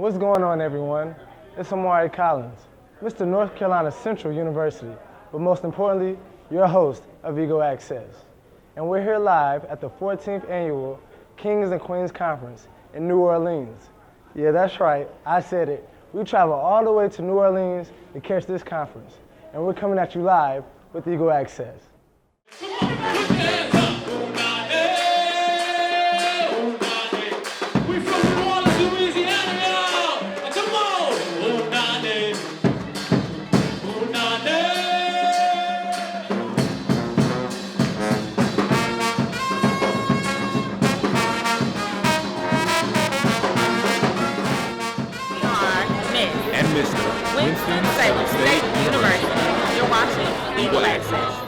What's going on, everyone? It's Amari Collins, Mr. North Carolina Central University, but most importantly, your host of Eagle Access. And we're here live at the 14th Annual Kings and Queens Conference in New Orleans. Yeah, that's right, I said it. We travel all the way to New Orleans to catch this conference, and we're coming at you live with Eagle Access. You're watching Eagle Access.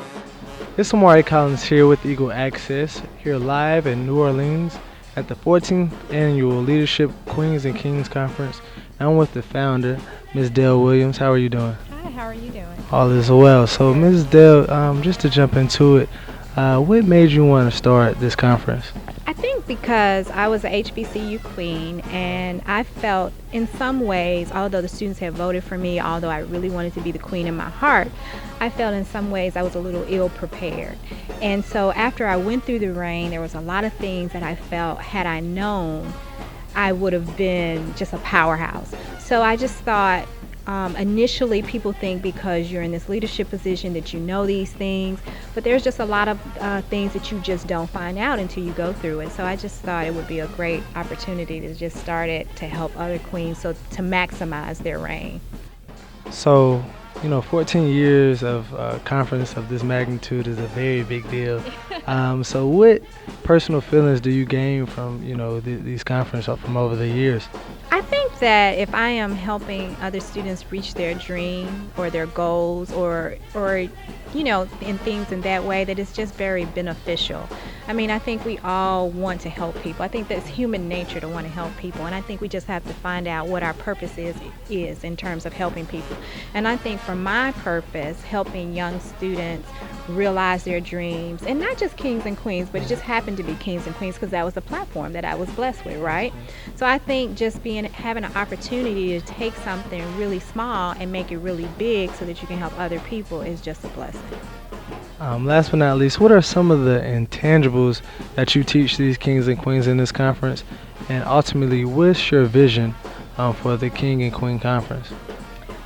It's Amari Collins here with Eagle Access, here live in New Orleans at the 14th Annual Leadership Queens and Kings Conference. I'm with the founder, Ms. Dale Williams. How are you doing? Hi, how are you doing? All is well. So, Ms. Dale, just to jump into it, what made you want to start this conference? I think because I was a HBCU queen, and I felt in some ways, although the students have voted for me, although I really wanted to be the queen in my heart, I felt in some ways I was a little ill prepared. And so after I went through the rain, there was a lot of things that I felt, had I known, I would have been just a powerhouse. So I just thought, initially people think because you're in this leadership position that you know these things, but there's just a lot of things that you just don't find out until you go through it. So I just thought it would be a great opportunity to just start it to help other queens, so to maximize their reign. So, 14 years of conference of this magnitude is a very big deal. So what personal feelings do you gain from, these conferences from over the years? I think that if I am helping other students reach their dream or their goals or in things in that way, that it's just very beneficial. I mean, I think we all want to help people. I think that's human nature to want to help people, and I think we just have to find out what our purpose is in terms of helping people. And I think for my purpose, helping young students realize their dreams, and not just kings and queens, but it just happened to be kings and queens because that was the platform that I was blessed with, right? So I think just having an opportunity to take something really small and make it really big so that you can help other people is just a blessing. Last but not least, what are some of the intangibles that you teach these kings and queens in this conference? And ultimately, what's your vision for the King and Queen Conference?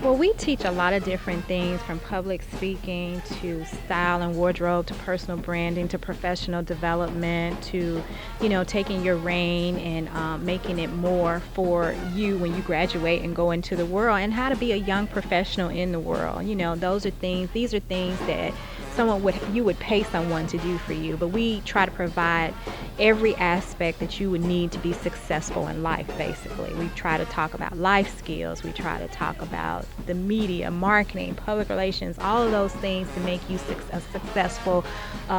Well, we teach a lot of different things, from public speaking to style and wardrobe to personal branding to professional development to, taking your reign and making it more for you when you graduate and go into the world, and how to be a young professional in the world. These are things that you would pay someone to do for you, but we try to provide every aspect that you would need to be successful in life. Basically, we try to talk about life skills, we try to talk about the media, marketing, public relations, all of those things to make you a successful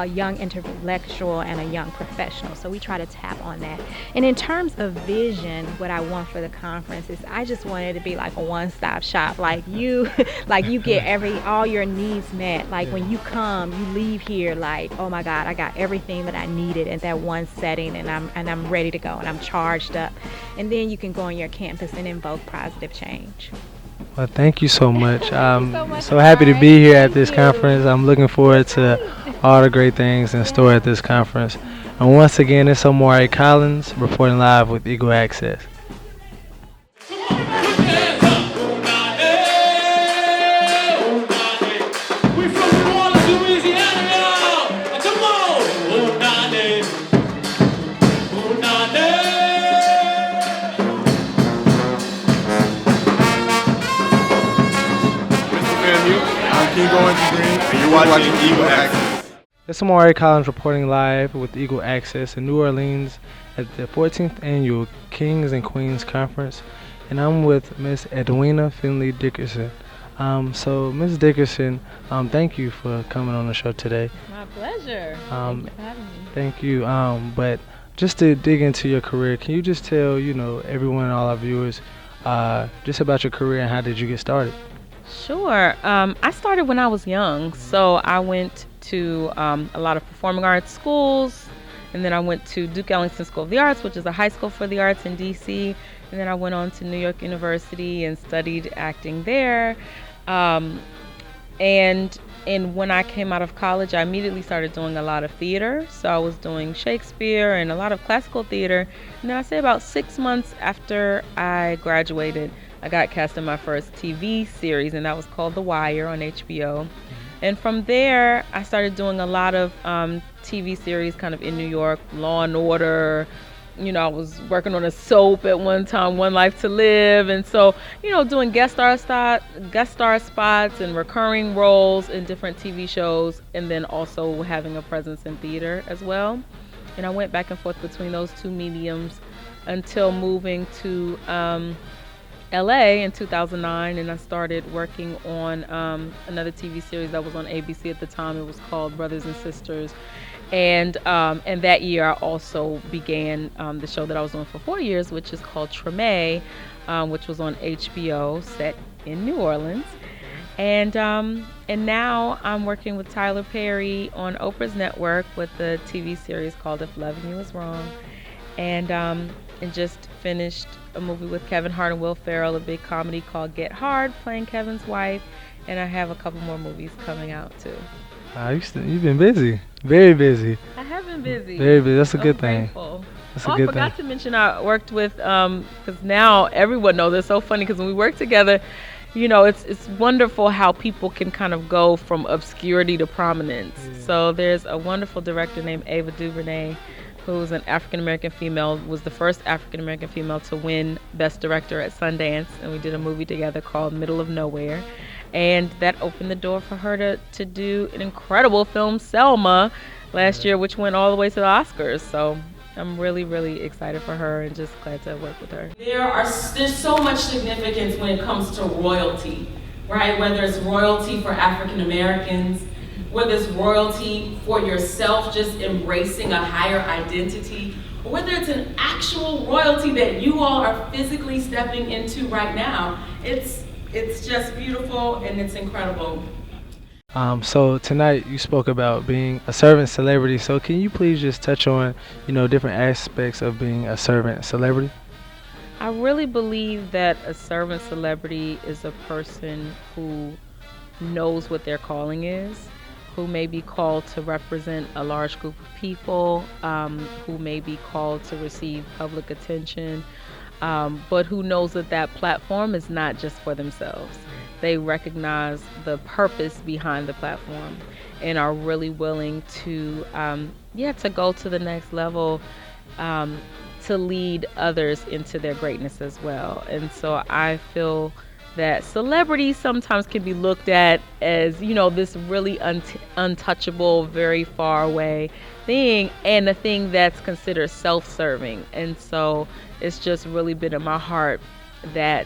young intellectual and a young professional. So we try to tap on that. And in terms of vision, what I want for the conference is I just want it to be like a one-stop shop, like you get all your needs met. Like when you come, you leave here like, oh my God, I got everything that I needed in that one setting, and I'm ready to go, and I'm charged up. And then you can go on your campus and invoke positive change. Well, thank you so much. I'm so happy to be here at this conference. I'm looking forward to all the great things in store at this conference. And once again, it's Amari Collins reporting live with Eagle Access. And you're watching Eagle Access. It's Amari Collins reporting live with Eagle Access in New Orleans at the 14th Annual Kings and Queens Conference, and I'm with Miss Edwina Finley Dickerson. So, Ms. Dickerson, thank you for coming on the show today. My pleasure. Thank you for having me. Thank you. But just to dig into your career, can you just tell everyone and all our viewers just about your career and how did you get started? Sure. I started when I was young, so I went to a lot of performing arts schools, And then I went to Duke Ellington School of the Arts, which is a high school for the arts in DC. And then I went on to New York University and studied acting there. And when I came out of college, I immediately started doing a lot of theater. So I was doing Shakespeare and a lot of classical theater. And then I say about 6 months after I graduated, I got cast in my first TV series, and that was called The Wire on HBO. And from there, I started doing a lot of TV series kind of in New York, Law and Order. You know, I was working on a soap at one time, One Life to Live. And so, you know, doing guest star spots and recurring roles in different TV shows, and then also having a presence in theater as well. And I went back and forth between those two mediums until moving to LA in 2009, and I started working on another TV series that was on ABC at the time. It was called Brothers and Sisters. And that year I also began the show that I was doing for 4 years, which is called Treme, which was on HBO, set in New Orleans. And now I'm working with Tyler Perry on Oprah's network with the TV series called If Loving You Is Wrong. And just finished a movie with Kevin Hart and Will Ferrell, a big comedy called Get Hard, playing Kevin's wife. And I have a couple more movies coming out too. You've been busy, very busy. I have been busy. Very busy. That's a good thing. Grateful. That's a good thing. I forgot to mention I worked with, because now everyone knows. It's so funny because when we work together, you know, it's wonderful how people can kind of go from obscurity to prominence. Yeah. So there's a wonderful director named Ava DuVernay, who's an African-American female, was the first African-American female to win Best Director at Sundance, and we did a movie together called Middle of Nowhere. And that opened the door for her to do an incredible film, Selma, last year, which went all the way to the Oscars. So I'm really, really excited for her and just glad to work with her. There's so much significance when it comes to royalty, right? Whether it's royalty for African Americans, whether it's royalty for yourself, just embracing a higher identity, or whether it's an actual royalty that you all are physically stepping into right now. It's just beautiful and it's incredible. So tonight you spoke about being a servant celebrity. So can you please just touch on, you know, different aspects of being a servant celebrity? I really believe that a servant celebrity is a person who knows what their calling is, who may be called to represent a large group of people, who may be called to receive public attention, but who knows that that platform is not just for themselves. They recognize the purpose behind the platform and are really willing to go to the next level, to lead others into their greatness as well. And so I feel that celebrity sometimes can be looked at as, you know, this really untouchable, very far away thing, and a thing that's considered self-serving. And so it's just really been in my heart that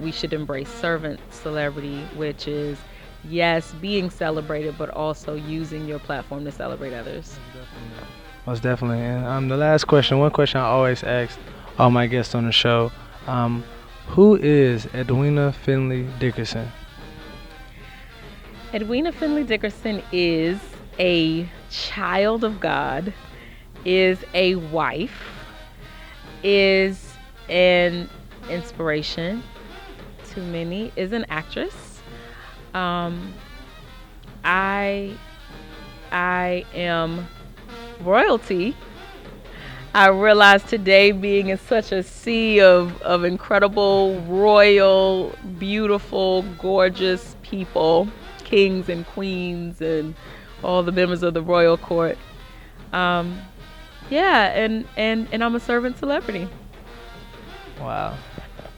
we should embrace servant celebrity, which is, yes, being celebrated, but also using your platform to celebrate others. Most definitely. And the last question, one question I always ask all my guests on the show, who is Edwina Finley Dickerson? Edwina Finley Dickerson is a child of God, is a wife, is an inspiration to many, is an actress. I am royalty. I realize today, being in such a sea of incredible, royal, beautiful, gorgeous people, kings and queens and all the members of the royal court. And I'm a servant celebrity. Wow.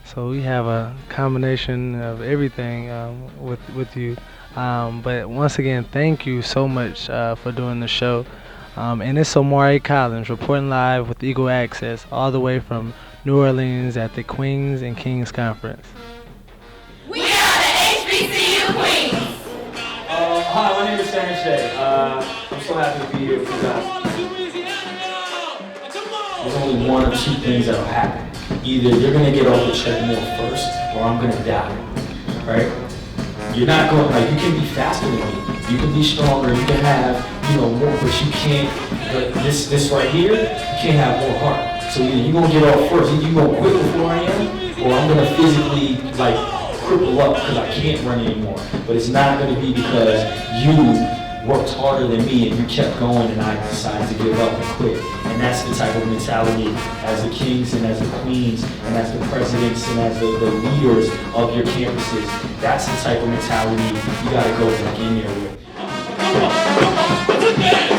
So we have a combination of everything with you. But once again, thank you so much for doing the show. And it's Omari Collins reporting live with Eagle Access all the way from New Orleans at the Queens and Kings Conference. We are the HBCU Queens! Hi, my name is Sharon Shea. I'm so happy to be here with you guys. There's only one of two things that'll happen. Either you're gonna get off the treadmill first, or I'm gonna die, right? You're not going, like, you can be faster than me. You can be stronger, you can have, more, but you can't, this right here, you can't have more heart. So either you're gonna get off first, either you're gonna quit before I am, or I'm gonna physically, like, cripple up because I can't run anymore. But it's not gonna be because you worked harder than me and you kept going and I decided to give up and quit. And that's the type of mentality as the kings and as the queens and as the presidents and as the leaders of your campuses. That's the type of mentality you gotta go back in there with.